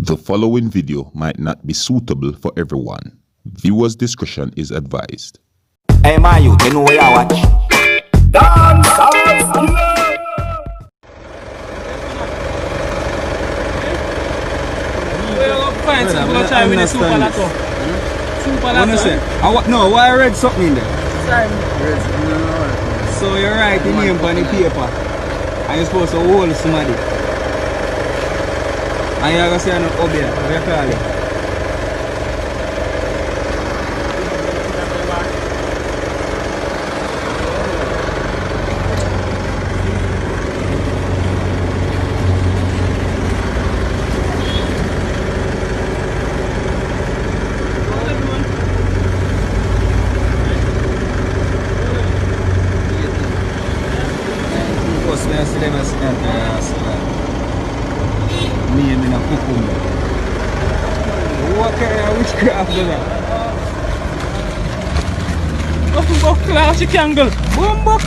The following video might not be suitable for everyone. Viewers' discretion is advised. Hey man, you know where I watch? Dancehall. No, why I read something in there? So you write the name on the paper and you're supposed to hold somebody. And you're going to say an obeah, what you call it? Me and a cucumber. What kind of witchcraft is that? Go clash the candle. Boom, boom.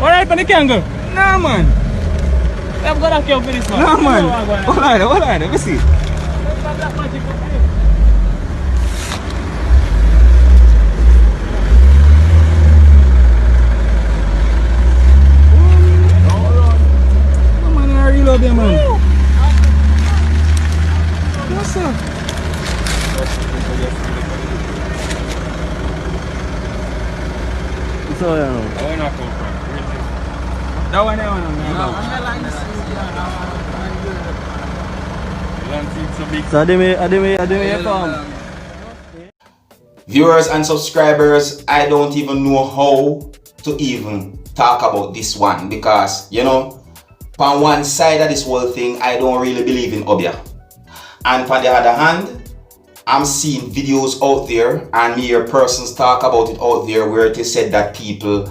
Alright, for the candle. Nah, man. I've got to kill for this, man. Nah, man. Alright, let me see. Love you, man. What's up? So, that one, Viewers and subscribers, I don't even know how to even talk about this one because, you know, on one side of this whole thing, I don't really believe in obeah. And on the other hand, I'm seeing videos out there and me hear persons talk about it out there where it is said that people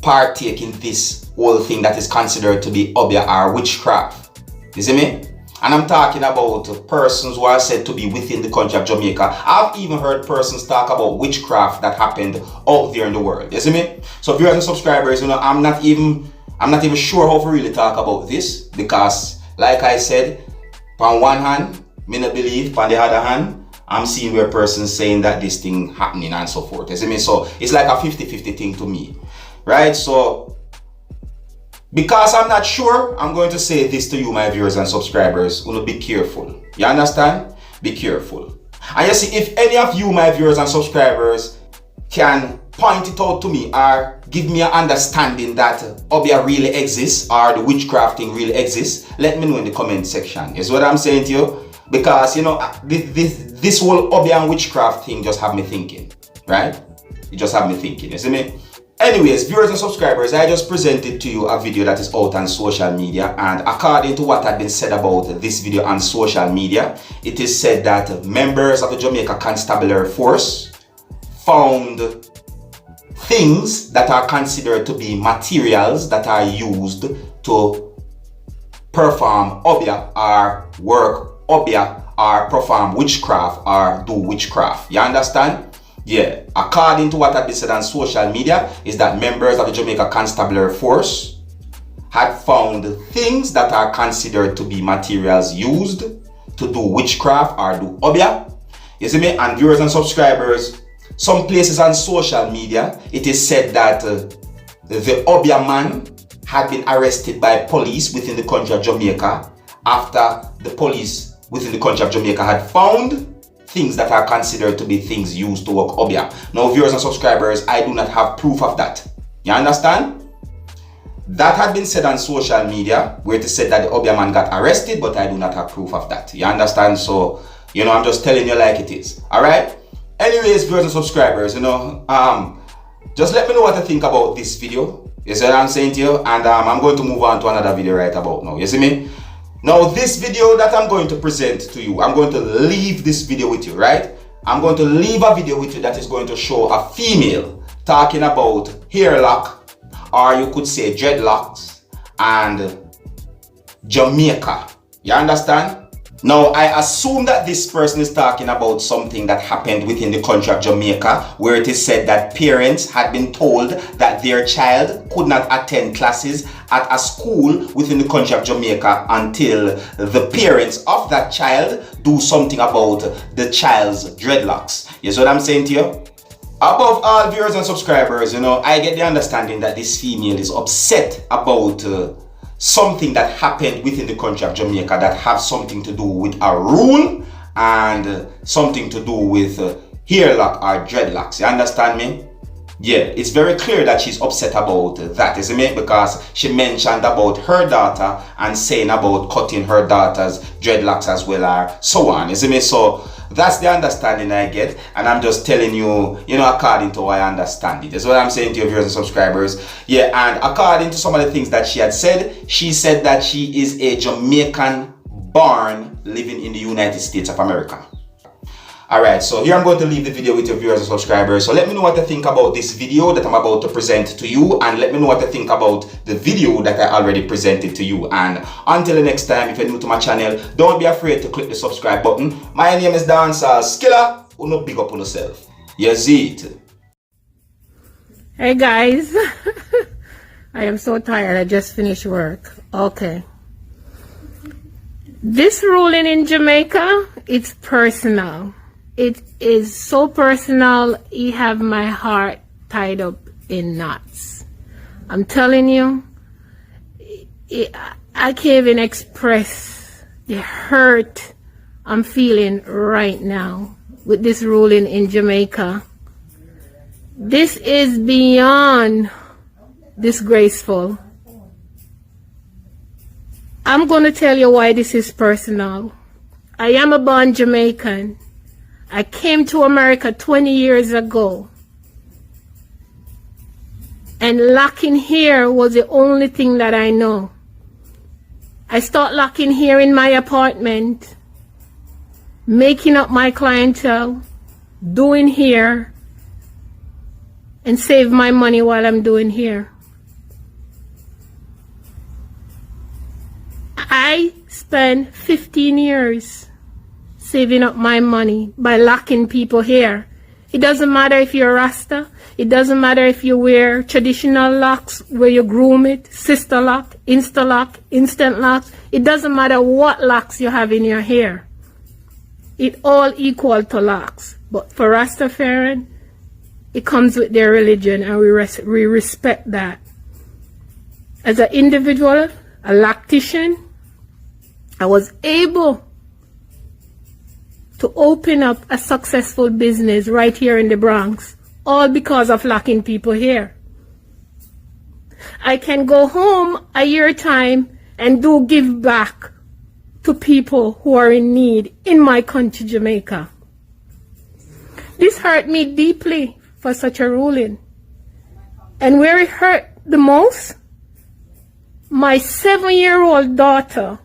partake in this whole thing that is considered to be obeah or witchcraft. You see me? And I'm talking about persons who are said to be within the country of Jamaica. I've even heard persons talk about witchcraft that happened out there in the world. You see me? So viewers and subscribers, you know, I'm not even sure how to really talk about this because, like I said, on one hand, me not believe, on the other hand, I'm seeing where persons saying that this thing happening and so forth. You see me? So it's like a 50-50 thing to me, right? So because I'm not sure, I'm going to say this to you, my viewers and subscribers. You know, be careful. You understand? Be careful. And you see, if any of you, my viewers and subscribers, can point it out to me or give me an understanding that obeah really exists or the witchcraft thing really exists, let me know in the comment section. Is what I'm saying to you? Because, you know, this whole obeah and witchcraft thing just have me thinking, right? It just have me thinking, you see me? Anyways, viewers and subscribers, I just presented to you a video that is out on social media, and according to what had been said about this video on social media, it is said that members of the Jamaica Constabulary Force found things that are considered to be materials that are used to perform obeah or work obeah or perform witchcraft or do witchcraft. You understand? Yeah. According to what had been said on social media is that members of the Jamaica Constabulary Force had found things that are considered to be materials used to do witchcraft or do obeah. You see me? And viewers and subscribers, some places on social media, it is said that the obeah man had been arrested by police within the country of Jamaica after the police within the country of Jamaica had found things that are considered to be things used to work obeah. Now, viewers and subscribers, I do not have proof of that. You understand? That had been said on social media where it is said that the obeah man got arrested, but I do not have proof of that. You understand? So, you know, I'm just telling you like it is. Alright? Anyways, viewers and subscribers, you know, just let me know what you think about this video. You see what I'm saying to you? And I'm going to move on to another video right about now. You see me? Now, this video that I'm going to present to you, I'm going to leave this video with you, right? I'm going to leave a video with you that is going to show a female talking about hair lock, or you could say dreadlocks, and Jamaica. You understand? Now, I assume that this person is talking about something that happened within the country of Jamaica, where it is said that parents had been told that their child could not attend classes at a school within the country of Jamaica until the parents of that child do something about the child's dreadlocks. You see what I'm saying to you? Above all, viewers and subscribers, I get the understanding that this female is upset about something that happened within the country of Jamaica that have something to do with a rule and something to do with hair lock or dreadlocks. You understand me? Yeah, it's very clear that she's upset about that, isn't it? Because she mentioned about her daughter and saying about cutting her daughter's dreadlocks as well, or so on, isn't it? So that's the understanding I get, and I'm just telling you, according to how I understand it. That's what I'm saying to your viewers and subscribers. Yeah, and according to some of the things that she had said, she said that she is a Jamaican born living in the United States of America. Alright, so here I'm going to leave the video with your viewers and subscribers. So let me know what you think about this video that I'm about to present to you, and let me know what you think about the video that I already presented to you. And until the next time, if you're new to my channel, don't be afraid to click the subscribe button. My name is Dancehall. Uno big up on yourself. You see it. Hey guys, I am so tired. I just finished work. Okay. This ruling in Jamaica, it's personal. It is so personal, it have my heart tied up in knots. I'm telling you, I can't even express the hurt I'm feeling right now with this ruling in Jamaica. This is beyond disgraceful. I'm going to tell you why this is personal. I am a born Jamaican. I came to America 20 years ago. And locking hair was the only thing that I know. I start locking hair in my apartment, making up my clientele, doing hair, and save my money while I'm doing hair. I spent 15 years saving up my money by locking people hair. It doesn't matter if you're a Rasta. It doesn't matter if you wear traditional locks where you groom it, sister lock, insta lock, instant locks. It doesn't matter what locks you have in your hair. It all equal to locks. But for Rastafarian, it comes with their religion, and we respect that. As an individual, a loctician, I was able to open up a successful business right here in the Bronx, all because of locking people here. I can go home a year time and do give back to people who are in need in my country, Jamaica. This hurt me deeply for such a ruling. And where it hurt the most, my 7-year-old daughter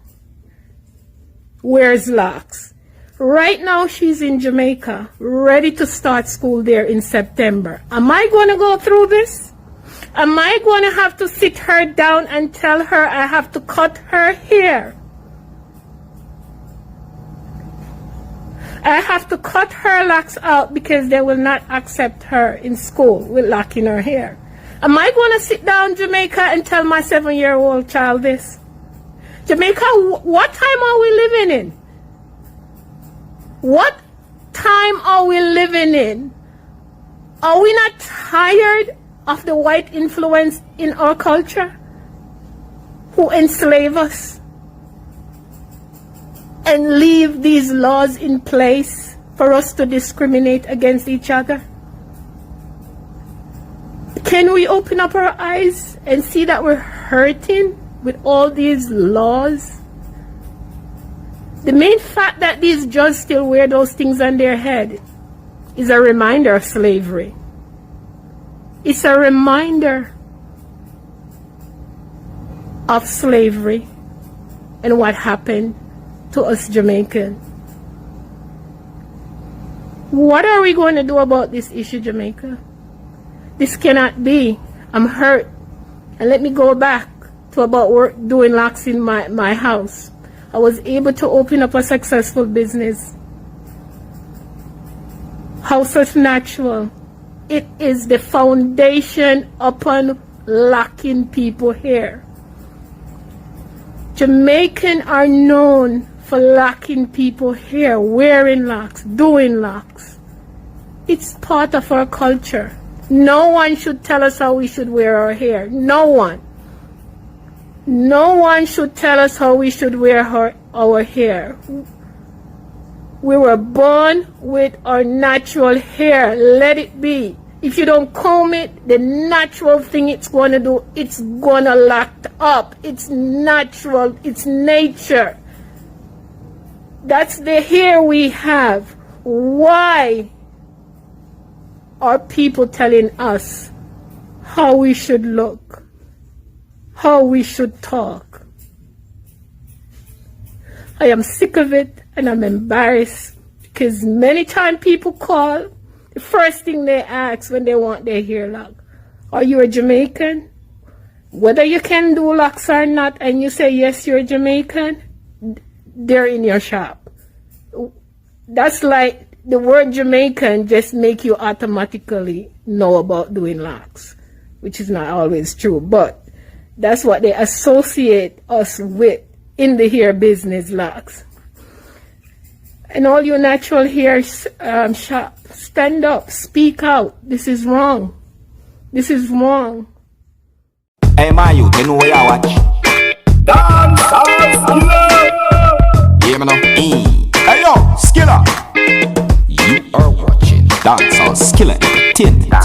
wears locks. Right now, she's in Jamaica, ready to start school there in September. Am I going to go through this? Am I going to have to sit her down and tell her I have to cut her hair? I have to cut her locks out because they will not accept her in school with locking her hair. Am I going to sit down, Jamaica, and tell my 7-year-old child this? Jamaica, what time are we living in? What time are we living in? Are we not tired of the white influence in our culture who enslave us and leave these laws in place for us to discriminate against each other? Can we open up our eyes and see that we're hurting with all these laws? The main fact that these judges still wear those things on their head is a reminder of slavery. It's a reminder of slavery and what happened to us Jamaicans. What are we going to do about this issue, Jamaica? This cannot be. I'm hurt. And let me go back to about doing locks in my house. I was able to open up a successful business. House of Natural. It is the foundation upon locking people hair. Jamaican are known for locking people hair, wearing locks, doing locks. It's part of our culture. No one should tell us how we should wear our hair. No one. No one should tell us how we should wear our hair. We were born with our natural hair. Let it be. If you don't comb it, the natural thing it's going to do, it's going to lock up. It's natural. It's nature. That's the hair we have. Why are people telling us how we should look, how we should talk? I am sick of it and I'm embarrassed because many times people call, the first thing they ask when they want their hair locked, are you a Jamaican? Whether you can do locks or not and you say yes, you're a Jamaican, they're in your shop. That's like the word Jamaican just make you automatically know about doing locks, which is not always true, but that's what they associate us with in the hair business, locks. And all your natural hair shop, stand up, speak out. This is wrong. This is wrong. Hey, my youth, you know where you watch? Dancehall. Yeah, man. Hey, yo, Skilla. You are watching Dancehall Skilla Entertainment.